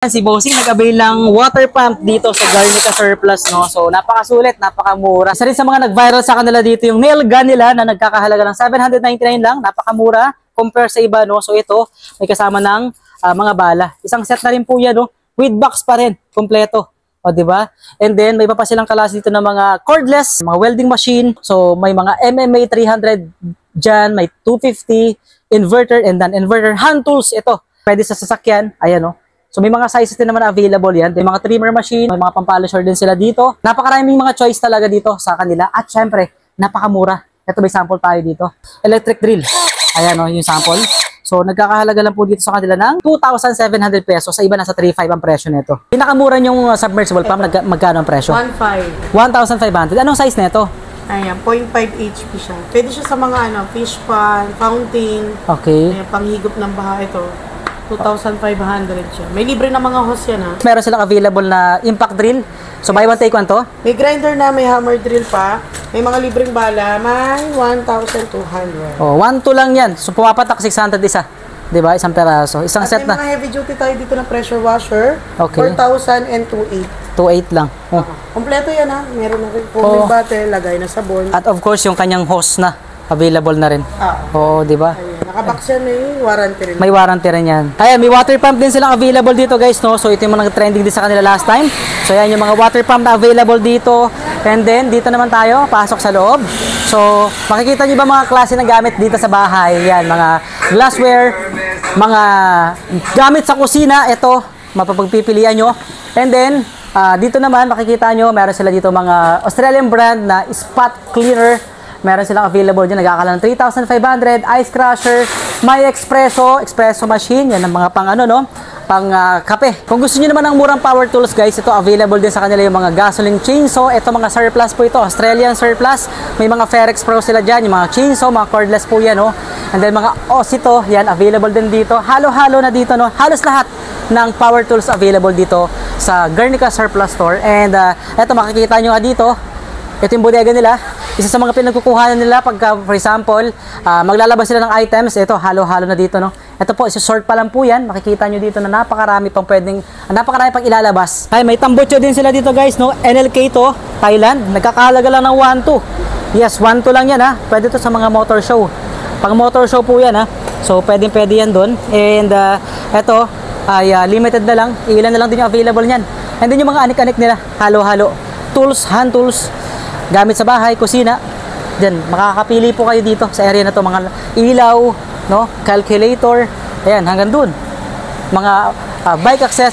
Si Bossing nag-avail ng water pump dito sa Garnica Surplus, no? So, napakasulit, napakamura. Isa rin sa mga nag-viral sa kanila dito yung nail gun nila na nagkakahalaga ng 799 lang. Napakamura compare sa iba, no? So, ito, may kasama ng mga bala. Isang set na rin po yan, no? With box pa rin, kompleto. O, diba? And then, may pa silang klase dito ng mga cordless, mga welding machine. So, may mga MMA 300 dyan, may 250, inverter, and then inverter hand tools. Ito, pwede sa sasakyan. Ayan, no? So may mga sizes din naman available yan. May mga trimmer machine, may mga pampalisher din sila dito. Napakaraming mga choice talaga dito sa kanila. At syempre, napakamura. Ito may sample tayo dito. Electric drill. Ayan o, yung sample. So nagkakahalaga lang po dito sa kanila ng 2,700 pesos. Sa iba nasa 3,500 ang presyo nito. Pinakamura yung submersible pump, magkano ang presyo? 1,500. 1,500. Anong size nito? Ayan, 0.5 HP siya. Pwede siya sa mga fish pan, fountain. Okay. Ayan, panghigop ng baha ito. 2,500 siya. May libre na mga hose yan ha. Meron silang available na impact drill. So buy one take one to? May grinder na, may hammer drill pa. May mga libreng bala, may 1,200. Oh, 1-2 lang yan. So pumapatak 600 isa. 'Di ba? Isang peraso. Isang At set may na. mga heavy duty tayo dito na pressure washer. Okay. 4,000 and 2,800. 2.8 lang. Oh. Kompleto yan ha. Meron na rin foaming bottle, lagay na sabon. At of course, yung kanyang hose na available na rin. Oo, di ba? Nakabox yan, may warranty rin. May warranty rin yan. Ayan, may water pump din silang available dito guys, no? So ito yung mga trending din sa kanila last time. So ayan yung mga water pump na available dito. And then, dito naman tayo, pasok sa loob. So, makikita nyo ba mga klase ng gamit dito sa bahay? Yan, mga glassware, mga gamit sa kusina. Ito, mapapagpipilian nyo. And then, dito naman, makikita nyo, meron sila dito mga Australian brand na spot cleaner. Meron silang available dyan, nagkakala ng 3,500, ice crusher, may espresso machine, yan ang mga pang pang kape. Kung gusto niyo naman ng murang power tools guys, ito available din sa kanila yung mga gasoline chainsaw. Ito mga surplus po ito, Australian surplus. May mga Ferex Pro sila dyan, yung mga chainsaw, mga cordless po yan, no? And then mga Osito, yan available din dito. Halo-halo na dito, no? Halos lahat ng power tools available dito sa Garnica Surplus Store. And ito makikita nyo nga dito, ito yung bodega nila. Isa sa mga pinagkukuhanan nila pagka, for example, maglalabas sila ng items. Ito, halo-halo na dito, no? Ito po, isosort pa lang po yan. Makikita nyo dito na napakarami pang pwedeng, napakarami pang ilalabas. Ay, may tambutso din sila dito, guys, no? NLK to, Thailand. Nagkakahalaga lang ng 1-2. Yes, 1-2 lang yan, ha? Pwede to sa mga motor show. Pang motor show po yan, ha? So, pwede yan doon. And, ito, ay limited na lang. Ilan na lang din yung available niyan. And then yung mga anik-anik nila, halo-halo. Tools, hand tools, gamit sa bahay, kusina. Diyan, makakapili po kayo dito sa area na to, mga ilaw, no, calculator, ayan, hanggang dun. Mga bike accessories,